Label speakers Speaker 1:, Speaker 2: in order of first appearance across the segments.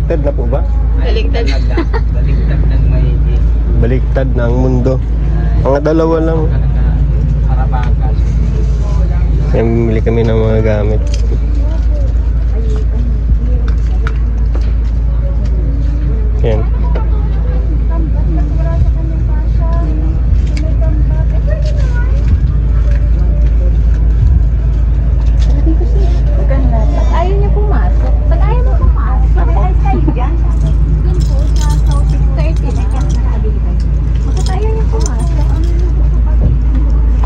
Speaker 1: Baliktad na po ba?
Speaker 2: Baliktad.
Speaker 3: Baliktad ng may
Speaker 1: Baliktad na ang mundo. Mga dalawa lang.
Speaker 3: harapakan.
Speaker 1: May bumili kami ng mga gamit. Yan.
Speaker 2: Pag ayaw niya pumasok. Pag ayaw mo pumasok. Pag kayo dyan. Yun po, sa South 6:30 na kaya nakabili kayo. Pag ayaw niya pumasok.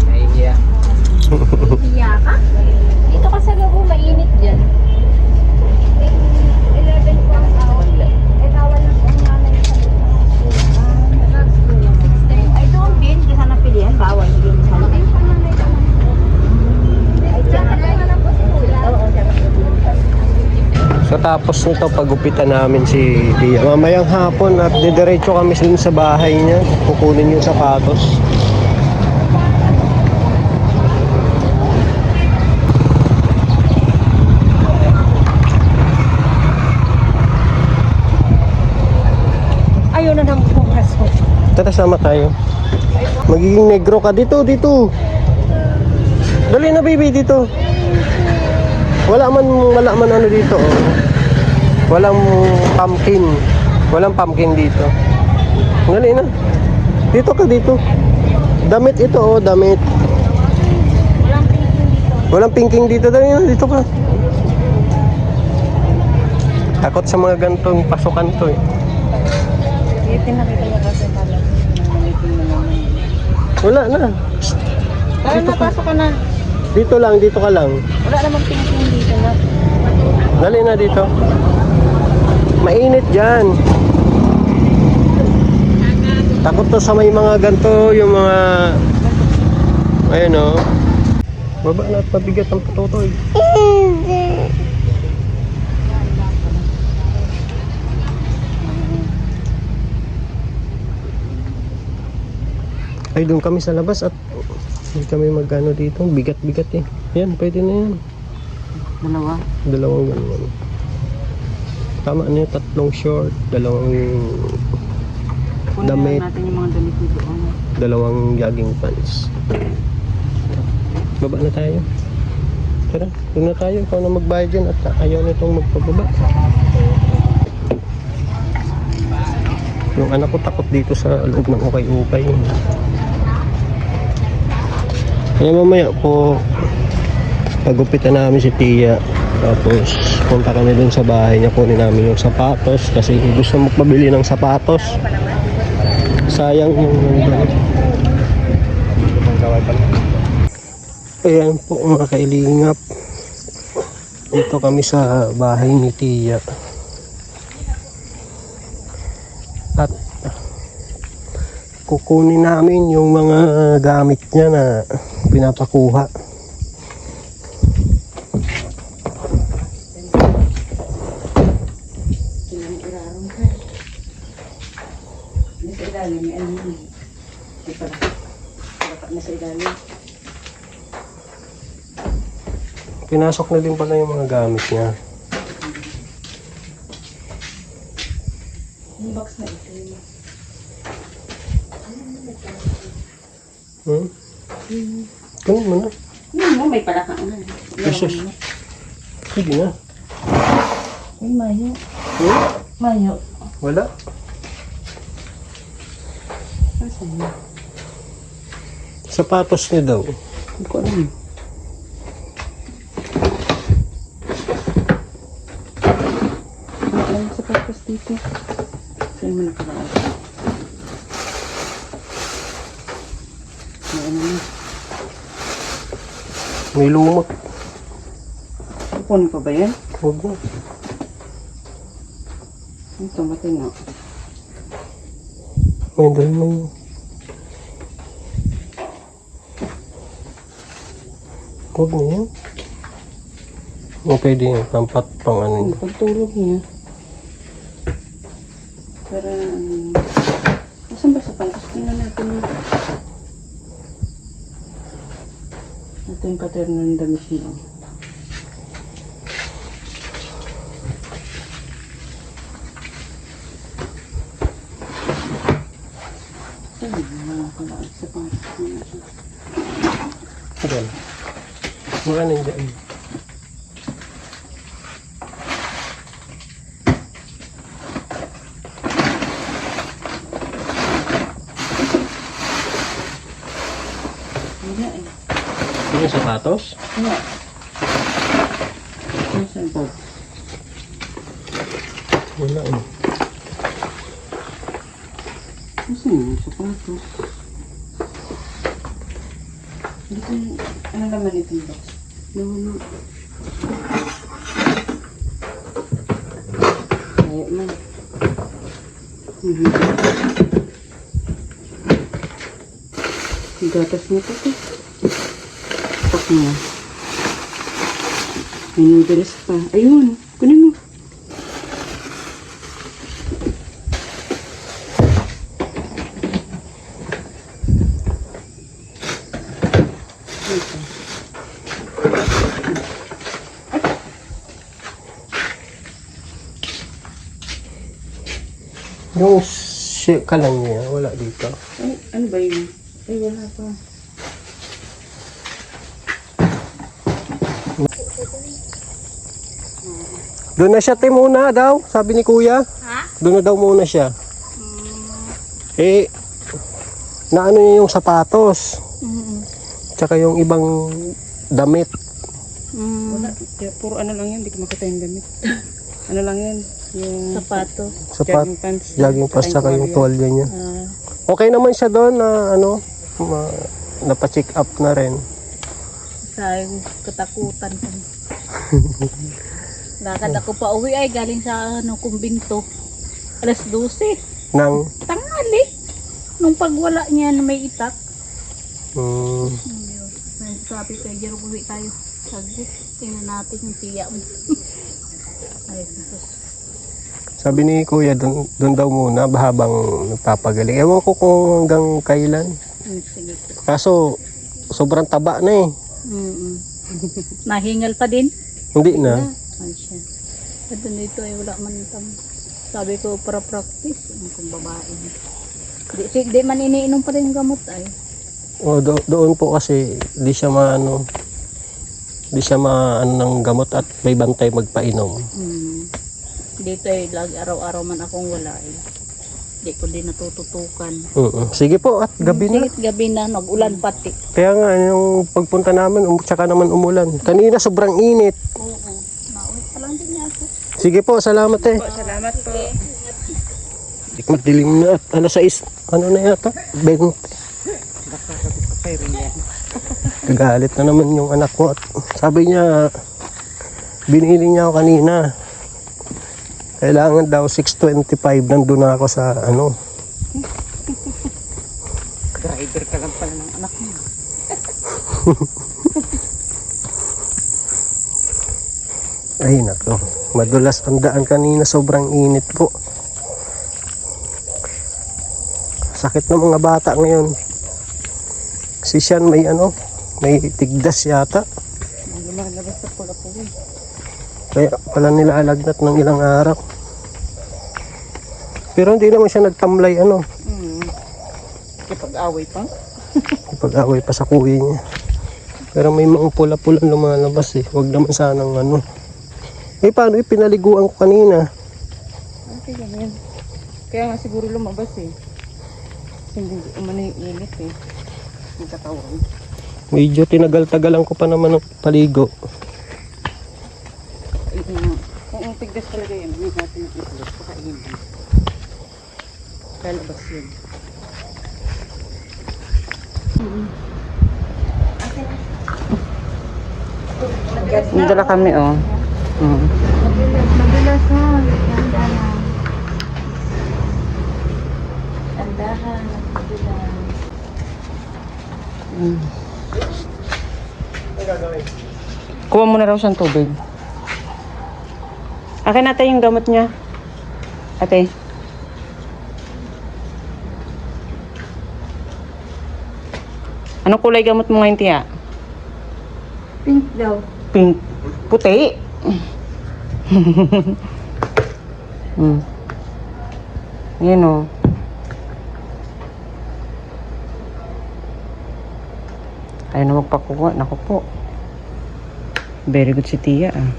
Speaker 3: Nahihiya.
Speaker 2: Hiya ka? Dito ka sa loob, mainit dyan. 11 po ang outlet. Eh, bawal na po ang nanay sa loob. Ay, doon din. Kasi sana pilihan, bawal din sa loob. Ay, pa nanay ka lang. Ay, dyan ka lang po si Kuya. Oo, dyan ka po.
Speaker 1: So tapos nito pagupitan namin si Tia. Mamayang hapon at didiretso kami dun sa bahay niya. Kukunin yung sapatos.
Speaker 2: Ayaw na nang pumasok.
Speaker 1: Tara, sama tayo. Magiging negro ka. Dito, dito. Dali na, baby, dito. Wala man ano dito, oh. Walang pumpkin. Walang pumpkin dito. Dali na. Dito ka, dito. Damit ito, oh, damit. Walang pinking dito. Dali na, dito ka. Takot sa mga gantong pasukan to, eh.
Speaker 2: Pinakita niya kasi pala.
Speaker 1: Wala na.
Speaker 2: Tara na, pasok ka na.
Speaker 1: Dito lang, dito ka lang.
Speaker 2: Wala namang pinking dito na.
Speaker 1: Dali na dito. Mainit dyan. Takot to sa may mga ganto, yung mga... Ayun, oh. Baba na at mabigat ang patutoy. Ay, doon kami sa labas at hindi kami magano dito. Bigat-bigat eh. Yan, pwede na yan.
Speaker 2: Dalawa?
Speaker 1: Dalawang ganun. Tama na yung tatlong short, dalawang damit,
Speaker 2: natin yung mga damit dito.
Speaker 1: dalawang jogging pants. Baba na tayo. Tara, doon na tayo. Ikaw na magbayad dyan at ayaw na itong magpababa. Yung anak ko takot dito sa loob ng ukay-ukay. Kaya mamaya po pagupitan namin si Tia, tapos punta kami dun sa bahay niya, kunin namin yung sapatos kasi gusto magpabili ng sapatos. Sayang yung ayan po mga kailingap, dito kami sa bahay ni Tia at kukunin namin yung mga gamit niya na pinapakuha. Pinasok na din pala yung mga gamit niya.
Speaker 2: Yung box na ito.
Speaker 1: Kunin mo na.
Speaker 2: Yun mo, may palakang na.
Speaker 1: Jesus. Sige na.
Speaker 2: Ay, mayo. Mayo.
Speaker 1: Wala.
Speaker 2: Asan yun?
Speaker 1: Sapatos niya daw.
Speaker 2: Hindi ko alam. Wala yung sapatos dito. Saan mo nakaraan? Ano na?
Speaker 1: May lumot.
Speaker 2: Kukunin pa ba yan?
Speaker 1: Huwag mo.
Speaker 2: Ito, matino.
Speaker 1: May dahil mo yun. Huwag mo yan. O pwede yun. Pampat pang ano yun.
Speaker 2: Pagtulog niya. Para, nasan ba sapatos? Tingnan natin yun. Ito yung pattern ng damit niya.
Speaker 1: Wala nandiyan.
Speaker 4: Wala eh.
Speaker 1: Ano yung sapatos?
Speaker 4: Wala. Nasaan po?
Speaker 1: Wala eh.
Speaker 4: Nasaan yung sapatos? Dito, ano naman itong box? Nawala. Ayaw man. Gatas mo ito ito. Pak mo. May noodles pa. Ayun, kunin mo.
Speaker 1: Yung ka lang niya, wala dito.
Speaker 4: Ay, ano ba yun? Ay, wala pa.
Speaker 1: Doon na siya muna daw, sabi ni kuya.
Speaker 2: Ha?
Speaker 1: Doon na daw muna siya. Eh, naano niya yung sapatos. Tsaka yung ibang damit.
Speaker 4: Wala. Kaya puro ano lang yan, hindi ko makita yung damit. Ano lang yan? Yung
Speaker 2: Sapato.
Speaker 4: jogging pants.
Speaker 1: Jogging pants, tsaka yung tuwalya niya.
Speaker 2: Ah,
Speaker 1: Okay naman siya doon na ano, napacheck up na rin.
Speaker 2: sayang katakutan ko. Lakad ako pa uwi ay galing sa kumbinto. Alas 12.
Speaker 1: Nang,
Speaker 2: Tanghali. Nung pagwala niya na may itak.
Speaker 1: mm,
Speaker 2: Sabi kay Jero, uwi tayo. Sabi, tingnan natin yung tiya mo. Ay, Jesus.
Speaker 1: sabi ni kuya, doon daw muna, habang nagpapagaling. Ewan ko kung hanggang kailan.
Speaker 2: Sige.
Speaker 1: Kaso, sobrang taba na eh.
Speaker 2: Nahingal pa din.
Speaker 1: Hindi na.
Speaker 2: Ay siya. At dito ay wala man itang. Sabi ko para practice. Ang kung babae. Di man iniinom pa rin yung gamot ay.
Speaker 1: O, doon po kasi, di siya maano ng gamot at may bantay magpainom.
Speaker 2: Dito ay lagi araw-araw man akong wala eh. Di ko din natututukan.
Speaker 1: Sige po, at gabi na.
Speaker 2: Sige, gabi na. Nag-ulan pati.
Speaker 1: Kaya nga, yung pagpunta namin, tsaka naman umulan. Kanina sobrang init.
Speaker 2: Oo. Nauwi pa lang din niya ako.
Speaker 1: Sige po, salamat eh.
Speaker 4: Salamat po.
Speaker 1: Madilim na at alas 6, ano na yata? 20.
Speaker 4: Kay Rian.
Speaker 1: Kagalit na naman yung anak ko at sabi niya, binili niya ako kanina. Kailangan daw 6:25, nandun na ako sa ano.
Speaker 4: Driver ka lang pala ng anak mo.
Speaker 1: Ay nako, madulas ang daan kanina, sobrang init po. Sakit ng mga bata ngayon. Si Sean may ano, may tigdas yata.
Speaker 4: Hindi malabas sa pula po.
Speaker 1: Kaya pala nila alagnat ng ilang araw. Pero hindi naman siya nagtamlay ano.
Speaker 4: Kapag-away pa?
Speaker 1: Ipag-away pa sa kuya niya. Pero may mga pula-pula lumalabas eh. Huwag naman sanang ano. Eh paano pinaliguan ko kanina?
Speaker 4: Okay lang yan. Kaya nga siguro lumabas eh. Kasi hindi umano yung init eh. Yung katawan.
Speaker 1: Medyo tinagal-tagalan ko pa naman ng paligo.
Speaker 4: Kung tigdas talaga yan, hindi natin yung itlog. Pakainin mo. Kalabas yun. Nandito na kami oh.
Speaker 2: Madulas ha. Ganda na. Tandahan. Madulas.
Speaker 4: Kuha mo na raw siyang tubig. Akin natin yung gamot niya. Ate. Anong kulay gamot mo ngayon, tiya?
Speaker 2: Pink daw.
Speaker 4: Pink. Puti. Ayan o. Ayaw na magpakuha. Naku po. Very good si Tia ah.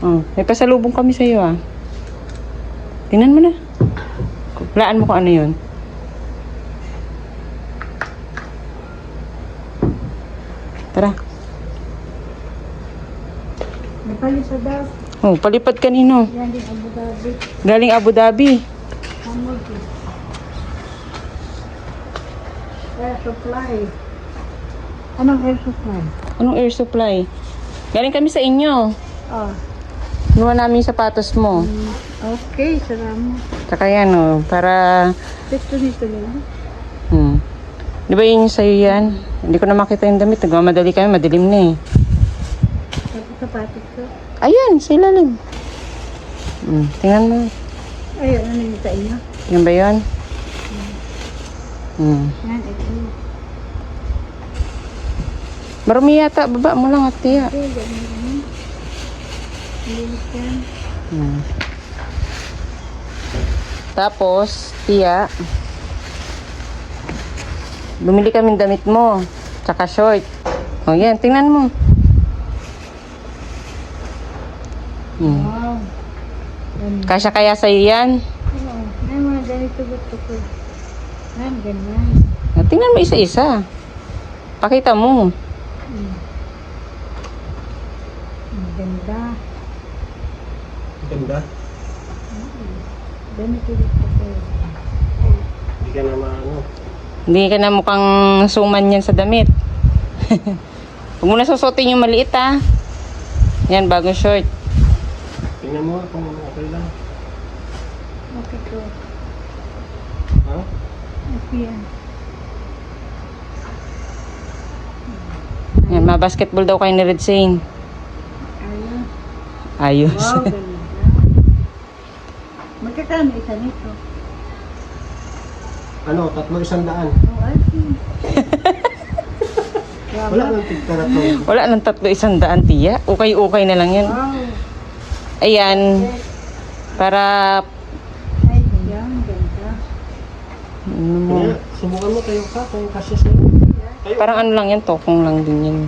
Speaker 4: Oh, may pasalubong kami sa iyo ah. Tingnan mo na. Hulaan mo kung ano yun. Tara.
Speaker 2: Napalisa daw.
Speaker 4: Oh, palipad kanino?
Speaker 2: Yan din Abu Dhabi.
Speaker 4: Galing Abu Dhabi.
Speaker 2: Hamog. Air supply. Anong air supply?
Speaker 4: Anong air supply? Galing kami sa inyo.
Speaker 2: Oh.
Speaker 4: Nuha namin yung sapatos mo.
Speaker 2: Okay, salamat.
Speaker 4: Tsaka yan oh, para...
Speaker 2: Gusto nito nila.
Speaker 4: Di ba yun yung sa'yo yan? Hindi ko na makita yung damit. Nagmamadali kami, madilim na eh.
Speaker 2: Sapatos ko.
Speaker 4: Ayan, sa ilalim. Tingnan mo.
Speaker 2: Ayun, ano yung sa inyo?
Speaker 4: Yan ba yun?
Speaker 2: Yan, ito.
Speaker 4: Marumi yata, baba mo lang at Tia.
Speaker 2: Okay, ganyan. Linis yan.
Speaker 4: Tapos, Tia, bumili kaming damit mo. Tsaka short. O yan, tingnan mo.
Speaker 2: Wow.
Speaker 4: Kasya kaya sa'yo yan?
Speaker 2: Oo. May mga ganito gusto ko. Yan, ganyan.
Speaker 4: Tingnan mo isa-isa. Pakita mo.
Speaker 2: Ang ganda.
Speaker 1: Ganda.
Speaker 2: Ganito gusto ko.
Speaker 1: Hindi ka na maano.
Speaker 4: Hindi ka na mukhang suman yan sa damit. Huwag mo na susutin yung maliit ah. Yan, bagong short.
Speaker 1: Tingnan mo kung okay lang.
Speaker 2: Okay ko.
Speaker 1: Ha?
Speaker 2: Okay yan.
Speaker 4: Yan, ma-basketball daw kayo ni Red Zane.
Speaker 2: Ayun.
Speaker 4: Ayos.
Speaker 2: Wow, ganda. Magkakano isa nito?
Speaker 1: Ano, 300.
Speaker 2: Oh, I see.
Speaker 1: Wala nang tigta na to.
Speaker 4: Wala nang 300 Tia. Ukay-ukay na lang yan.
Speaker 2: Wow.
Speaker 4: Ayan. Para...
Speaker 2: Ay, yan, ganda.
Speaker 4: Ano mo?
Speaker 1: Kaya, subukan mo tayo ka, kung kasya sa'yo. Tayo.
Speaker 4: Parang ano lang yan, tokong lang din yan.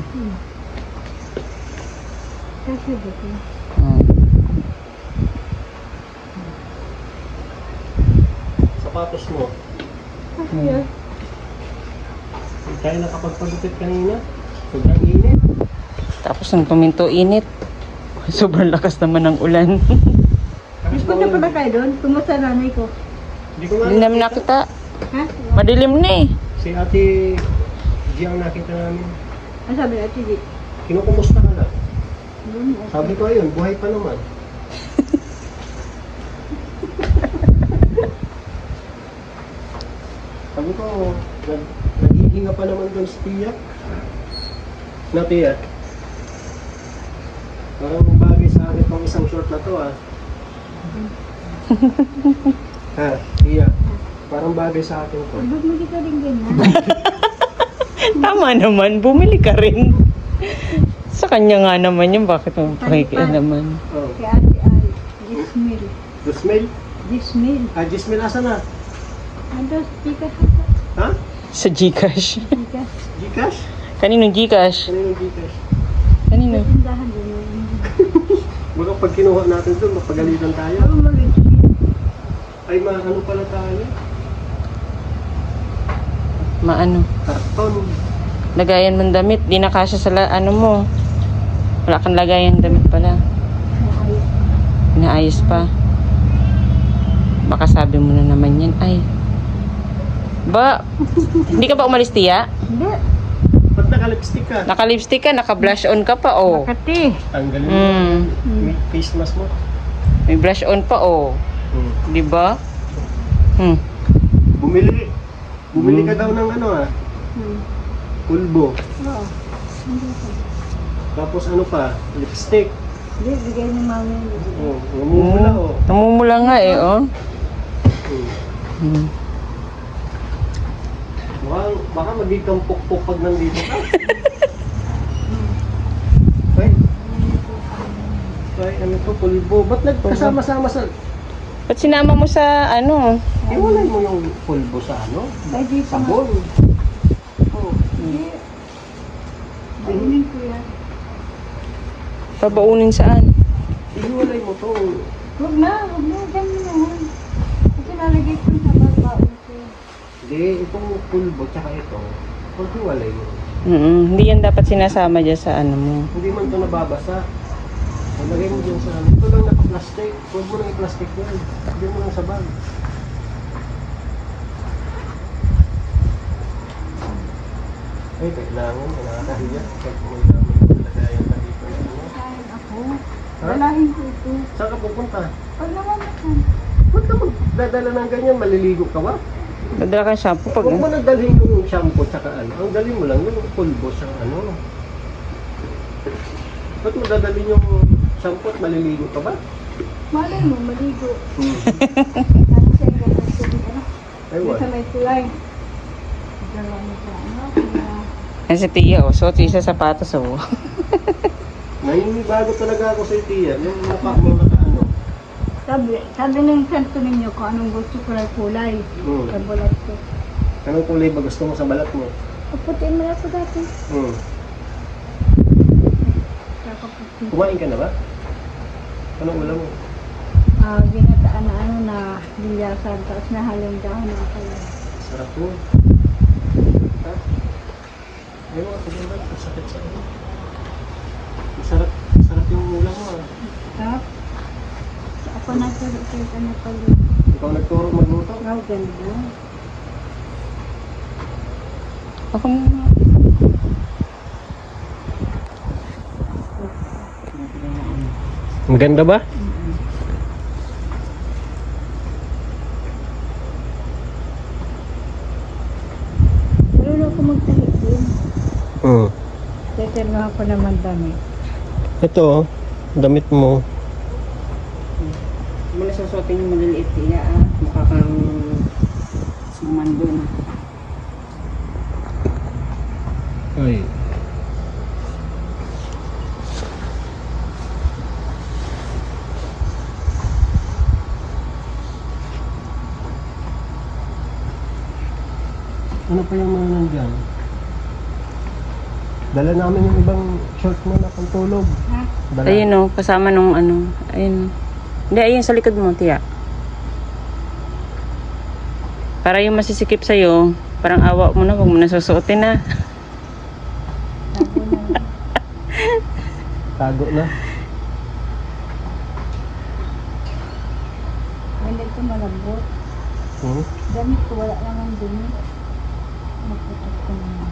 Speaker 2: Kasi dito.
Speaker 1: Sapatos mo.
Speaker 2: Kasi yan.
Speaker 1: Kaya nakapagpagupit kanina. Sobrang init.
Speaker 4: Tapos nung tuminto init. Sobrang lakas naman ng ulan.
Speaker 2: Punta pala kayo doon? Kumusta nanay ko?
Speaker 1: Hindi ko
Speaker 4: Hindi namin nakita.
Speaker 2: Ha?
Speaker 4: Madilim na eh.
Speaker 1: Si Ate G ang nakita namin.
Speaker 2: Ano sabi ni Ate G?
Speaker 1: Kinukumusta ka na?
Speaker 2: Doon,
Speaker 1: Sabi ko ayun, buhay pa naman. Sabi ko, naghihinga pa naman doon si Tia. Na Tia? Parang bagay sa akin pang isang short na to ah. Ha, Tia? Parang bagay sa akin to.
Speaker 2: Ba't mo ka rin ganyan?
Speaker 4: Tama naman, bumili ka rin. Sa kanya nga naman yun, bakit mo pakikialaman?
Speaker 1: Oh.
Speaker 2: Si Ate Ay, Gismil.
Speaker 1: Dusmil?
Speaker 2: Gismil.
Speaker 1: Ah, Gismil, asa na?
Speaker 2: Ano, Gcash ata?
Speaker 1: Ha?
Speaker 4: Sa Gcash.
Speaker 2: Gcash.
Speaker 1: Gcash?
Speaker 4: Kaninong Gcash?
Speaker 1: Kaninong Gcash?
Speaker 4: Kanino?
Speaker 2: Tindahan din yun.
Speaker 1: Baka pag kinuha natin doon, mapagalitan tayo.
Speaker 2: Ako mag-gismil.
Speaker 1: Ay, ano pala tayo?
Speaker 4: Maano?
Speaker 1: Karton.
Speaker 4: Lagayan mong damit, di na kasya sa ano mo. Wala kang lagayan damit pala. Inaayos pa. Baka sabi mo na naman yan, ay. Ba, hindi ka ba umalis, Tia?
Speaker 2: Hindi.
Speaker 1: Ba't naka-lipstick ka?
Speaker 4: Naka-lipstick ka, naka-blush on ka pa, oh.
Speaker 2: Makati.
Speaker 1: Tanggalin mo yung face mask mo.
Speaker 4: May blush on pa, oh. Di ba?
Speaker 1: Bumili. Bumili ka daw ng ano ah. Pulbo.
Speaker 2: Oo.
Speaker 1: Tapos ano pa? Lipstick.
Speaker 2: Hindi, bigay ni mami.
Speaker 1: Oh, namumula oh.
Speaker 4: Namumula nga eh, oh.
Speaker 1: Baka magiging pukpok pag nandito ka. Ay. Ay, ano to? Pulbo. Ba't nagkasama-sama sa...
Speaker 4: Ba't sinama mo sa ano?
Speaker 1: Iwalay mo yung pulbo sa ano?
Speaker 2: Ay, di pa nga.
Speaker 1: Sabon.
Speaker 2: Oo. Hindi. Ayunin ko yan.
Speaker 4: Babaunin saan?
Speaker 1: Ihiwalay mo to.
Speaker 2: Huwag na. Diyan mo na yan. Kasi lalagay ko sa baba.
Speaker 1: Hindi, itong pulbo tsaka ito. Paghiwalay mo.
Speaker 4: Hindi yan dapat sinasama dyan sa ano mo.
Speaker 1: Hindi man ito nababasa. Lagay mo dyan sa ano. Ito lang naka-plastic. Huwag mo lang i-plastic yan. Lagay mo lang sa bag. Ay, kailangan. Nakakahiya. Kahit may namin lagayan na dito.
Speaker 2: Kain ako.
Speaker 1: Ha?
Speaker 2: Dalahin ko ito.
Speaker 1: Saan ka pupunta?
Speaker 2: Pag namamakan.
Speaker 1: Ba't ka magdadala ng ganyan? Maliligo ka ba?
Speaker 4: Dadala ka shampoo pag...
Speaker 1: Huwag mo nagdalhin yung shampoo tsaka ano. Ang dalhin mo lang yung pulbo sa ano. Ba't mo dadalhin yung shampoo at maliligo ka ba?
Speaker 2: Malay mo, maligo.
Speaker 1: Hmm.
Speaker 2: Ano siya yung gano'n tubig, ano?
Speaker 1: Ewan.
Speaker 2: Sa may tulay. Dalawa mo sa ano. Kaya...
Speaker 4: Yan si Tia, oh. Suot isa sapatos, oh.
Speaker 1: Naninibago talaga ako sa tiyan. Yung mukha mo naka-ano.
Speaker 2: Sabi ng santo ninyo kung anong gusto kulay-kulay. Sa bulat ko.
Speaker 1: Anong kulay ba gusto mo sa balat mo?
Speaker 2: Puputiin mo na ako dati. Kakaputin.
Speaker 1: Kumain ka na ba? Anong ulam mo?
Speaker 2: Ginataan na ano na bilyasan. Tapos nahalong dahon na kaya.
Speaker 1: Sarap mo. Ha? Ayaw ako din ba? Sakit sa ano? Sarap yung ulam mo ah.
Speaker 2: Tap. Ako nagturo kayo ano pala.
Speaker 1: Ikaw nagturo magluto?
Speaker 2: Wow, ganda.
Speaker 4: Ako muna.
Speaker 1: Maganda ba?
Speaker 2: Marunong ako magtahi din. Teterno ako naman dami.
Speaker 1: Ito, damit mo.
Speaker 4: Mula susuotin yung maliliit, Tia, ah. Mukha kang sumando na.
Speaker 1: Ay. Ano pa yung mga nandyan? Dala namin yung ibang short mo na pantulog.
Speaker 2: Ha?
Speaker 1: Dala.
Speaker 4: Ayun, oh. Kasama nung ano. Ayun. Hindi, ayun sa likod mo, Tia. Para yung masisikip sa'yo, parang awa mo na, huwag mo na susuotin na.
Speaker 2: Tago na lang.
Speaker 1: Tago na.
Speaker 2: Hindi ko malambot. Damit ko wala naman dumi. Magputok ko naman.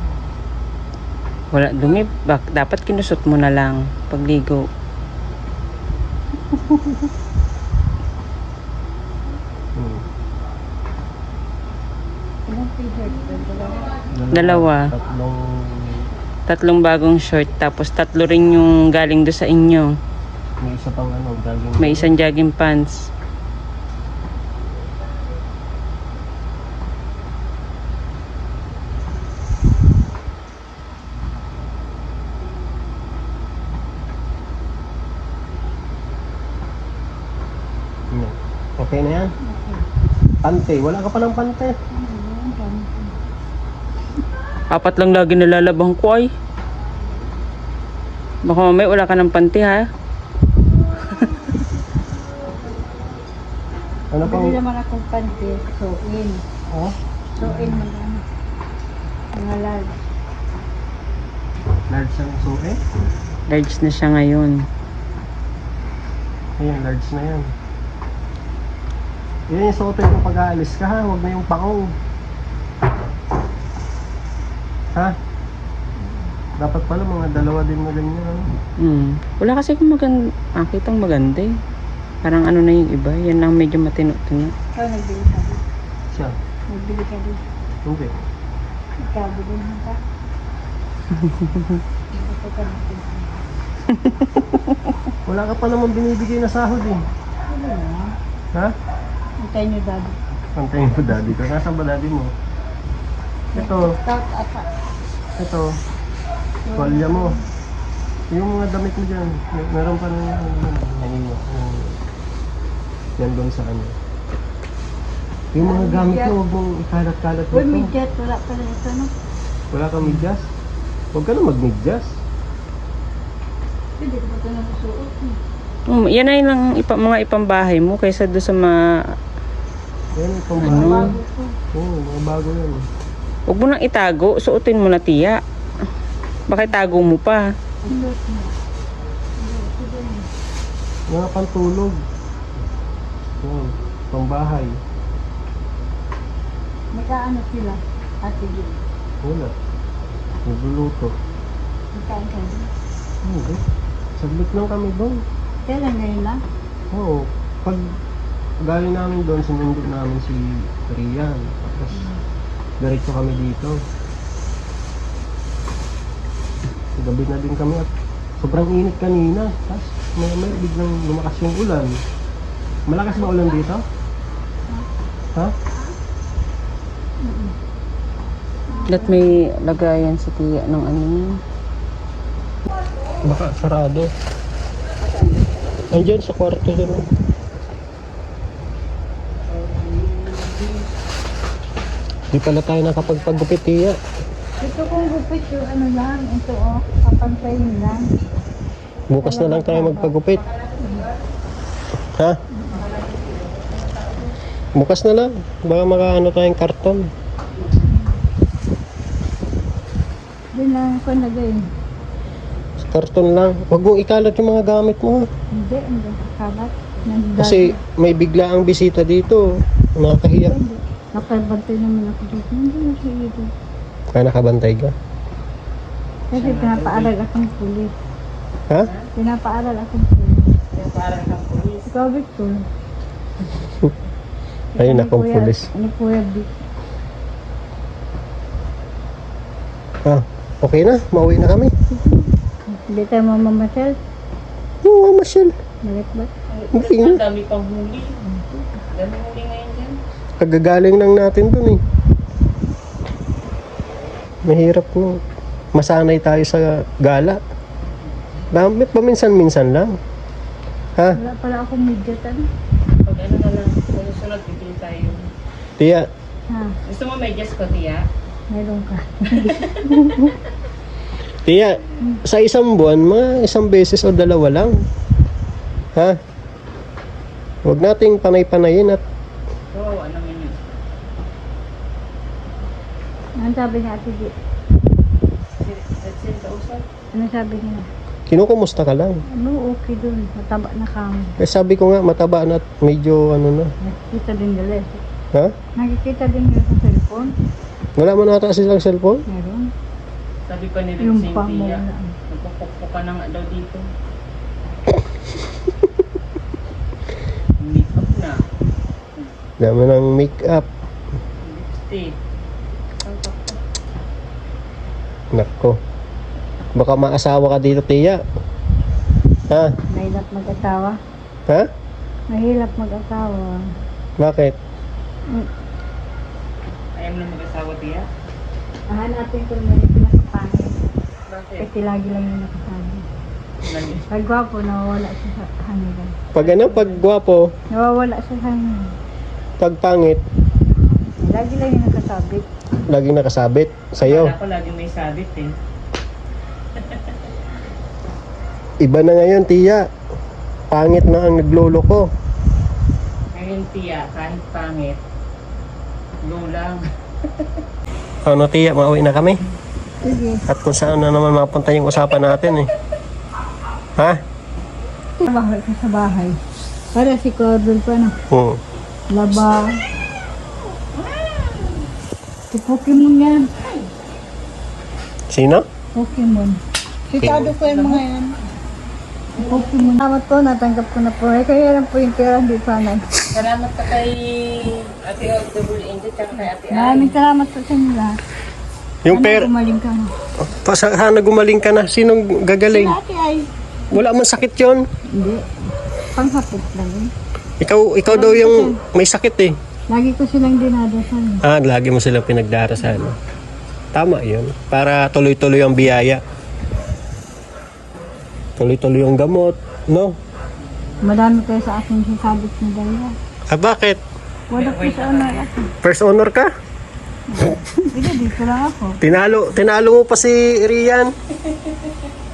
Speaker 4: Wala dumi. Dapat kinusot mo na lang pagligo.
Speaker 2: Ilang t-shirt ba?
Speaker 4: Dalawa. Tatlong bagong short. Tapos tatlo rin yung galing do sa inyo.
Speaker 1: May isa pang ano, jogging.
Speaker 4: May isang jogging pants.
Speaker 1: Okay na yan? Pante. Wala ka pa ng pante.
Speaker 4: Apat lang lagi nalalabang ko ay. Baka mamaya wala ka ng panty ha.
Speaker 1: Ano pang...
Speaker 2: Bili naman akong panty. Suin.
Speaker 1: Oh?
Speaker 2: Suin mo lang. Mga large.
Speaker 1: Large ang suke?
Speaker 4: Large na siya ngayon.
Speaker 1: Ayan, large na yan. Yan yung suotin kung pag-aalis ka ha. Huwag na yung pakong. Ha? Dapat pala mga dalawa din na ganyan.
Speaker 4: Wala kasi kung kitang maganda eh. Parang ano na yung iba. Yan lang medyo matino-tino.
Speaker 2: Ikaw nagbili ka din.
Speaker 1: Siya?
Speaker 2: Nagbili ka din.
Speaker 1: Hindi.
Speaker 2: Ikaw din ka. Ito ka natin.
Speaker 1: Wala ka pa naman binibigay na sahod eh.
Speaker 2: Wala na.
Speaker 1: Ha?
Speaker 2: Antay niyo daddy.
Speaker 1: Pantayin mo daddy ko. Nasaan ba daddy mo? Ito.
Speaker 2: Stout ata.
Speaker 1: Ito. Tuwalya mo. Yung mga damit mo dyan. Meron pa na yan doon sa ano. Yung mga gamit mo, huwag mong ikalat-kalat
Speaker 2: Uy,
Speaker 1: dito.
Speaker 2: midget. Wala pala ito, no?
Speaker 1: Wala kang medyas? Huwag ka na mag-medyas.
Speaker 2: Hindi ko pa ito nasusuot.
Speaker 4: Yan ay lang mga ipambahay mo kaysa doon sa
Speaker 1: Yan, itong bago. Oo, mga bago yan.
Speaker 4: Huwag mo nang itago, suotin mo na tiya. Baka itago mo pa.
Speaker 1: Mga pantulog. Yan, pambahay.
Speaker 2: Magkaano sila? Ate Gil.
Speaker 1: Wala. Nagluluto.
Speaker 2: Magkaan ka din.
Speaker 1: Hindi. Saglit lang kami doon.
Speaker 2: Kailan ngayon lang?
Speaker 1: Oo. Pag galing namin doon, sinundot namin si Rian. Tapos, diretso kami dito. Gabi na din kami at sobrang init kanina. Tapos, may biglang lumakas yung ulan. Malakas ba ulan dito? Ha?
Speaker 4: That may lagayan sa tiya ng ano yun.
Speaker 1: Baka sarado. Andiyan sa kwarto doon. Di pala tayo nakapagpagupit, Tia.
Speaker 2: Ito kong gupit yung ano lang. Ito oh. Papantayin lang.
Speaker 1: Bukas na lang tayo magpagupit. Ha? Bukas na lang. Baka makaano tayong karton.
Speaker 2: Doon lang ako nagay.
Speaker 1: Sa karton lang. Huwag mong ikalat yung mga gamit mo.
Speaker 2: Hindi kalat.
Speaker 1: Kasi may bigla ang bisita dito. Nakakahiya.
Speaker 2: Nakabantay naman ako dito. Hindi na siya dito.
Speaker 1: Kaya nakabantay ka.
Speaker 2: Kasi pinapaaral akong pulis.
Speaker 1: Ha?
Speaker 2: Pinapaaral akong pulis.
Speaker 4: Parang kang pulis.
Speaker 2: Ikaw, Victor.
Speaker 1: Ayun akong pulis.
Speaker 2: Ano Kuya Vic?
Speaker 1: Ah, okay na. Mauwi na kami.
Speaker 2: Hindi tayo mamamasyal.
Speaker 1: Oo, Michelle.
Speaker 2: Balik ba?
Speaker 1: Hindi nga.
Speaker 4: Ang dami pang huli. Dami huli ngayon dyan.
Speaker 1: Kagagaling lang natin dun eh. Mahirap no. Masanay tayo sa gala. Dami paminsan-minsan lang. Ha?
Speaker 2: Wala pala akong medyatan.
Speaker 4: Pag ano na lang, sunod bibili tayo.
Speaker 1: Tia,
Speaker 2: Ha?
Speaker 4: Gusto mo medyas ko, tiya?
Speaker 2: Meron ka.
Speaker 1: Tia, sa isang buwan, mga isang beses o dalawa lang. Ha? Huwag nating panay-panayin at
Speaker 4: Oo, ano naman yun?
Speaker 2: Ano sabi niya Ate G?
Speaker 4: Let's say, kausap.
Speaker 2: Ano sabi niya?
Speaker 1: kinukumusta ka lang.
Speaker 2: Ano okay dun? Mataba na kami.
Speaker 1: Eh sabi ko nga, mataba na at medyo ano na.
Speaker 2: Nakikita din nila.
Speaker 1: Ha?
Speaker 2: Nakikita din nila sa cellphone.
Speaker 1: Wala mo nata silang cellphone?
Speaker 2: Meron.
Speaker 4: Sabi pa ni
Speaker 2: Yung
Speaker 4: Red
Speaker 2: pa mo
Speaker 4: Cynthia,
Speaker 2: na.
Speaker 4: nagpupukpuk ka na nga daw dito. Make up na.
Speaker 1: Dami ng make-up.
Speaker 4: Lipstick.
Speaker 1: Nako. Baka maasawa ka dito, Tia. Ha?
Speaker 2: Mahirap mag-asawa.
Speaker 1: Ha?
Speaker 2: Mahirap mag-asawa.
Speaker 1: Bakit?
Speaker 4: Ayaw mo na mag-asawa, tiya?
Speaker 2: Hanapin ko na yung pinakapangit.
Speaker 4: Bakit?
Speaker 2: Kasi lagi lang yung nakasabi.
Speaker 4: Lagi.
Speaker 2: Pag gwapo, nawawala siya sa hangin.
Speaker 1: Pag ano, pag gwapo,
Speaker 2: Nawawala siya sa hangin.
Speaker 1: pag pangit,
Speaker 2: Lagi lang yung nakasabit.
Speaker 1: laging nakasabit sa'yo.
Speaker 4: Wala ko lagi may sabit eh.
Speaker 1: Iba na ngayon, Tia. Pangit na ang naglolo ko.
Speaker 4: Ngayon, tiya, kahit pangit, go lang.
Speaker 1: Ano, Tia, mauwi na kami.
Speaker 2: Sige.
Speaker 1: At kung saan na naman mapunta yung usapan natin eh. Ha?
Speaker 2: Trabaho ka sa bahay. Para si Corbin pa na. Laba. Si Pokemon yan.
Speaker 1: Sino?
Speaker 2: Pokemon. Sikado ko yung mga yan. Si Pokemon. Salamat po, natanggap ko na po. Eh, kaya lang po yung pera, hindi sana.
Speaker 4: Salamat ka kay Ate Double Indy at kay Ate Ay.
Speaker 2: Maraming salamat po sa inyo lahat.
Speaker 1: Yung
Speaker 2: Sana
Speaker 1: pera.
Speaker 2: gumaling ka na.
Speaker 1: Sana gumaling ka na. Sinong gagaling?
Speaker 2: Si Ate Ay.
Speaker 1: Wala man sakit yon.
Speaker 2: Hindi. Panghapit lang eh.
Speaker 1: Ikaw daw yung may sakit eh.
Speaker 2: Lagi ko silang dinadasal.
Speaker 1: Ah, lagi mo silang pinagdarasal. Tama yun. Para tuloy-tuloy ang biyaya. Tuloy-tuloy yung gamot. No?
Speaker 2: Madami kayo sa akin sasabit na dahil.
Speaker 1: Ah, bakit?
Speaker 2: Wala po sa honor ako.
Speaker 1: First honor ka?
Speaker 2: Sige, dito lang ako.
Speaker 1: Tinalo mo pa si Rian.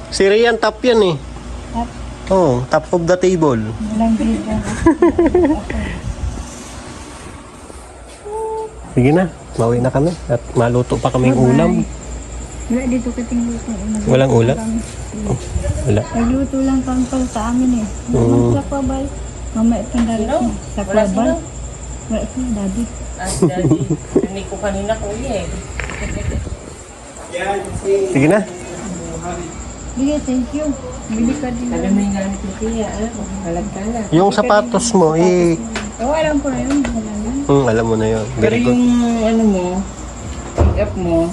Speaker 1: Si Rian top yan eh. Oh, top of the table.
Speaker 2: Walang dito.
Speaker 1: Sige na, mauwi na kami. At maluto pa kaming ulam.
Speaker 2: Wala dito katingluto.
Speaker 1: Walang ulam? Oh, wala.
Speaker 2: Nagluto lang kang pala sa amin eh. Sa Kwabal. Mamaya itong dalit mo. Sa Kwabal. Wala sila, daddy.
Speaker 4: Daddy, hindi ko kanina kuya eh.
Speaker 1: Sige na.
Speaker 2: Sige, thank you. Bili ka din.
Speaker 4: Alam mo yung gamit ni Tia, halag ka na.
Speaker 1: Yung sapatos mo,
Speaker 2: Alam ko na yun. Wala na.
Speaker 1: alam mo na yun.
Speaker 4: Pero
Speaker 1: Very good.
Speaker 4: yung ano mo, pick up mo,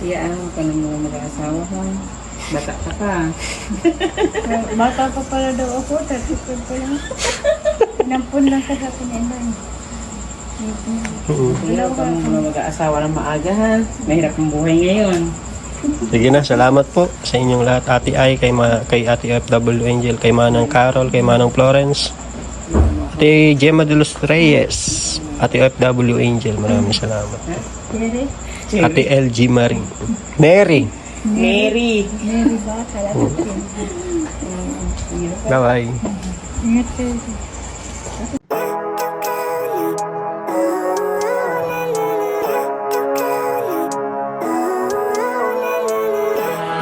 Speaker 4: tiyaan ka ng mga mag-aasawa ko. Bata ka pa.
Speaker 2: Bata pa pala daw ako. 35 pa lang. Nampun lang ka sa pinendan.
Speaker 4: Pero ka ng mga mag-aasawa ng maaga ha. Mahirap ang buhay ngayon.
Speaker 1: Sige na, salamat po sa inyong lahat. Ate Ay, kay Ate FW Angel, kay Manang Carol, kay Manang Florence, Ate Gemma de los Reyes, Ate FW Angel, maraming salamat.
Speaker 2: Sige.
Speaker 1: Ate LG Marie. Mary.
Speaker 4: Mary!
Speaker 2: Mary ba? Talaga.
Speaker 1: Bye-bye.
Speaker 2: Ingat kayo.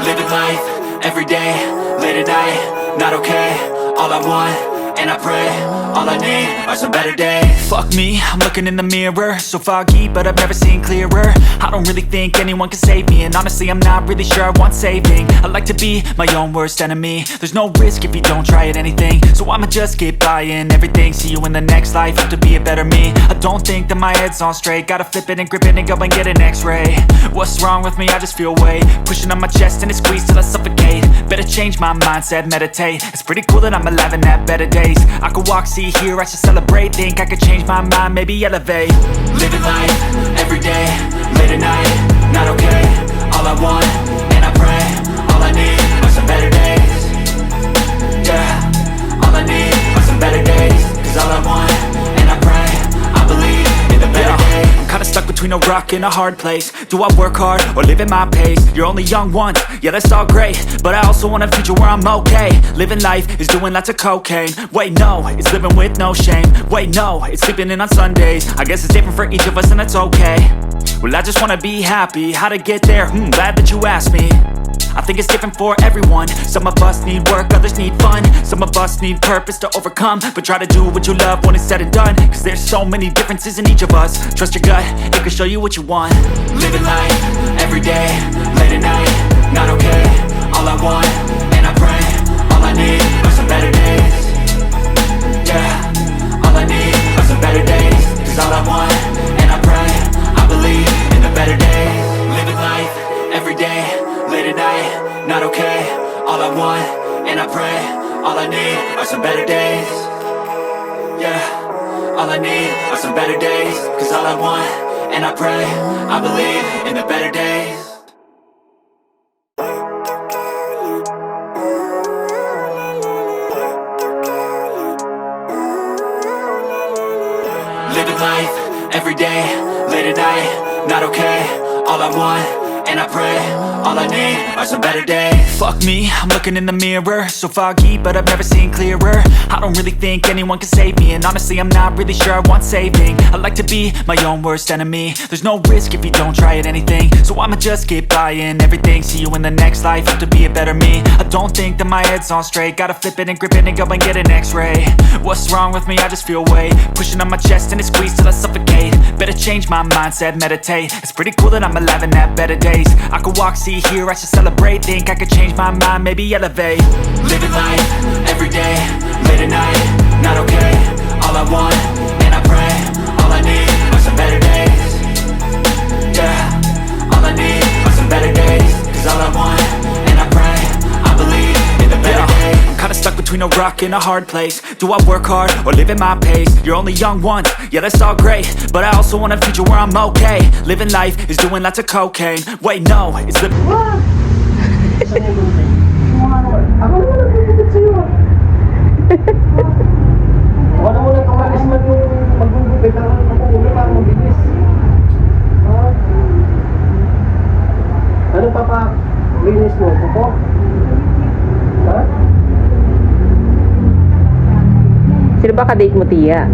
Speaker 5: Living life, every day, late at night, not okay. All I want, and I pray, all I need are some better days. Fuck me, I'm looking in the mirror, so foggy, but I've never seen clearer. I don't really think anyone can save me, and honestly I'm not really sure I want saving. I like to be my own worst enemy. There's no risk if you don't try at anything, so I'ma just keep buying everything. See you in the next life, have to be a better me. I don't think that my head's on straight, gotta flip it and grip it and go and get an x-ray. What's wrong with me? I just feel weight pushing on my chest and it squeezes till I suffocate. Better change my mindset, meditate. It's pretty cool that I'm alive and have better days. I could walk, see, hear, I should celebrate. Think I could change my mind, maybe elevate. Living life, every day, late at night, not okay. All I want, and I pray, all I need are some better days. Yeah, all I need are some better days. Cause all I want, and I pray, I believe in the better days. I'm kinda stuck between a rock and a hard place. Do I work hard or live at my pace? You're only young once, yeah that's all great, but I also want a future where I'm okay. Living life is doing lots of cocaine. Wait no, it's living with no shame. Wait no, it's sleeping in on Sundays. I guess it's different for each of us and that's okay. Well I just wanna be happy, how to get there? Glad that you asked me. I think it's different for everyone. Some of us need work, others need fun. Some of us need purpose to overcome. But try to do what you love when it's said and done. Cause there's so many differences in each of us. Trust your gut, it can show you what you want. Living life, every day, late at night, not okay. All I want, and I pray, all I need are some better days. Yeah, all I need are some better days. Cause all I want, and I pray, I believe in the better days. Living life, every day, late at night, not okay. All I want, and I pray, all I need are some better days. Yeah, all I need are some better days. Cause all I want, and I pray, I believe in the better days. Living life, every day, late at night, not okay. All I want, and I pray, all I need are some better days. Fuck me, I'm looking in the mirror, so foggy, but I've never seen clearer. I don't really think anyone can save me, and honestly I'm not really sure I want saving. I like to be my own worst enemy. There's no risk if you don't try at anything, so I'ma just keep buying everything. See you in the next life, have to be a better me. I don't think that my head's on straight, gotta flip it and grip it and go and get an x-ray. What's wrong with me? I just feel weight pushing on my chest and it squeezes till I suffocate. Better change my mindset, meditate. It's pretty cool that I'm alive and have better days. I could walk, see, hear, I should celebrate. Think I could change my mind, maybe elevate. Living life, every day, late at night, not okay. All I want, and I pray, all I need are some better days. Yeah, all I need are some better days. Cause all I want, and I pray, I believe in the better days. I'm kinda stuck between a rock and a hard place. Do I work hard or live at my pace? You're only young once, yeah that's all great, but I also want a future where I'm okay. Living life is doing lots of cocaine. Wait no, it's living.
Speaker 1: Wala mo na kamalis man yung magbubugay ka ng ulo para mabilis. Ano pa pa? Linis mo, kuko? Ha?
Speaker 4: Sino ba ka-date mo, Tia?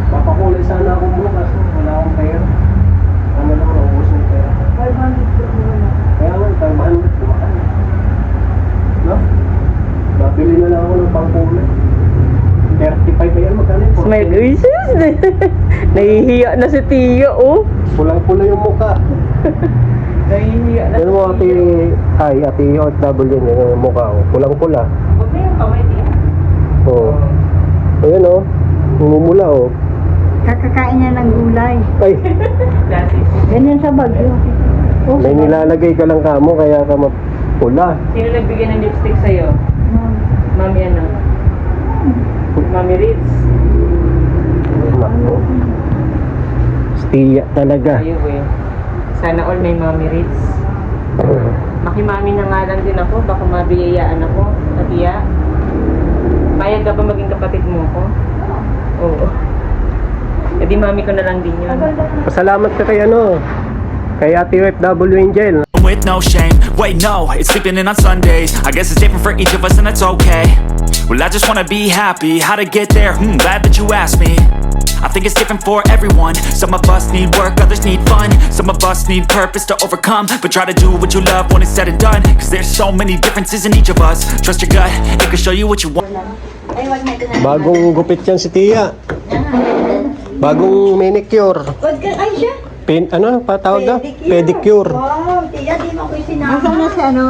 Speaker 1: Papakulay sana ako bukas. Wala akong pera. Ano lang, naubos ng pera. Kaya nga, 500 kumakan. No? Mabili na lang ako ng pangkulay. 35 pa yan, magkano yun?
Speaker 4: Smile. Uy, sis! Nahihiya na si Tia, oh.
Speaker 1: Pulang-pula yung mukha.
Speaker 4: Nahihiya na
Speaker 1: Yan mo ate, ay, ate OFW yun, yung mukha ko. Pulang-pula.
Speaker 4: Huwag na yung kamay, Tia.
Speaker 1: Oo. Ayan o. Mumula o.
Speaker 2: Kakakain niya ng gulay.
Speaker 1: Ay,
Speaker 4: Dati.
Speaker 2: Ganyan sa bagyo. Oh,
Speaker 1: may nilalagay ka lang kamo kaya ka mapula.
Speaker 4: Sino nagbigay ng lipstick sa'yo? Mami ano? Mami Ritz.
Speaker 1: Nako. Stiya talaga.
Speaker 4: Ayaw eh. Sana all may Mami Ritz. Makimami na nga lang din ako. Baka mabiyayaan ako. Tia. Payag ka ba maging kapatid mo ko? Oo. E di mami ko na lang din yun.
Speaker 1: Pasalamat ka kay ano. Kay ate OFW Angel.
Speaker 5: With no shame, wait no, it's sleeping in on Sundays. I guess it's different for each of us and that's okay. Well, I just wanna be happy, how to get there, glad that you asked me. I think it's different for everyone. Some of us need work, others need fun. Some of us need purpose to overcome. But try to do what you love when it's said and done. Cause there's so many differences in each of us. Trust your gut, it can show you what you want.
Speaker 2: ay, wag na ito na.
Speaker 1: Bagong gupit yan si Tia. Bagong manicure.
Speaker 2: Wag ka, ay siya.
Speaker 1: Ano pa tawag na? Pedicure.
Speaker 2: Wow, Tia, di mo ko isinama. Nasaan na si ano?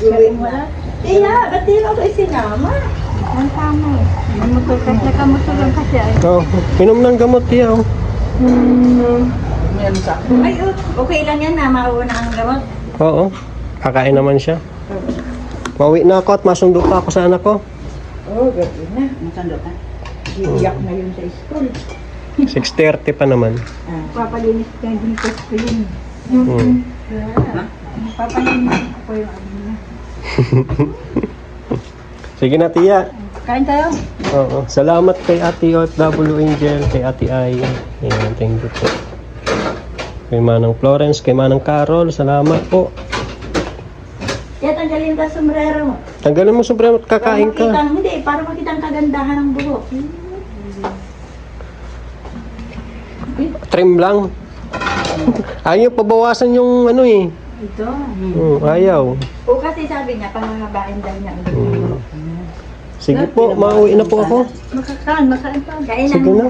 Speaker 2: Gawin mo na. Tia, ba't di mo ko isinama? Ang tama eh. Namutol kasi, nakamutol lang kasi ay.
Speaker 1: Oh, inom ng gamot Tia. Oh.
Speaker 2: Ay, okay lang yan na, mauna ang gamot.
Speaker 1: Oo. Kakain naman siya. Pauwi na ako at masundo pa ako sa anak ko.
Speaker 2: Oo, gawin na. Masando ka. Iiyak na yun sa school.
Speaker 1: 6:30 pa naman.
Speaker 2: Papalinis ka din ko sa yun. Papalinis ko yung ano niya.
Speaker 1: Sige na Tia.
Speaker 2: Kain tayo.
Speaker 1: Oo. Salamat kay Ate OFW Angel, kay Ate Ai. Ayan, thank you po. Kay Manang Florence, kay Manang Carol, salamat po.
Speaker 2: Kaya tanggalin ka sombrero mo.
Speaker 1: Tanggalin mo sobrang at kakain ka.
Speaker 2: Hindi, para makita ang kagandahan ng buhok.
Speaker 1: Trim lang. Ayaw pabawasan yung ano eh.
Speaker 2: Ito.
Speaker 1: Ayaw.
Speaker 2: O kasi sabi niya, pangangabain daw niya ang buhok.
Speaker 1: Sige po, mauwi na po ako.
Speaker 2: Makakaan pa. Kain
Speaker 1: Sige na.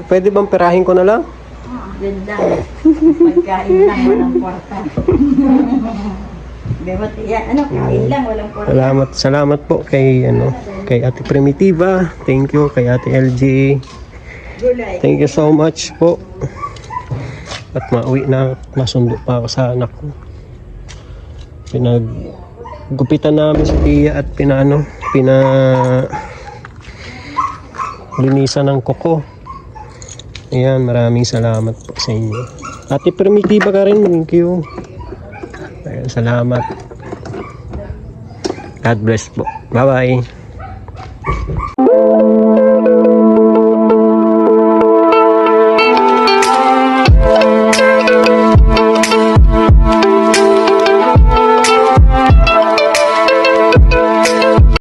Speaker 1: Pwede bang perahin ko na lang?
Speaker 2: Ganda. Pagkain lang, walang kwarta. Bebot, ano, kain lang, walang kwarta.
Speaker 1: Salamat po kay kay Ate Primitiva. Thank you kay Ate LG.
Speaker 2: Gulay.
Speaker 1: Thank you so much po. At mauwi na, masundo pa ako sa anak ko. Pinaggupitan namin si Tia at linisan ng kuko. Ayan, maraming salamat po sa inyo. Ate Primitiva ka rin, thank you. Ayan, salamat. God bless po. Bye-bye.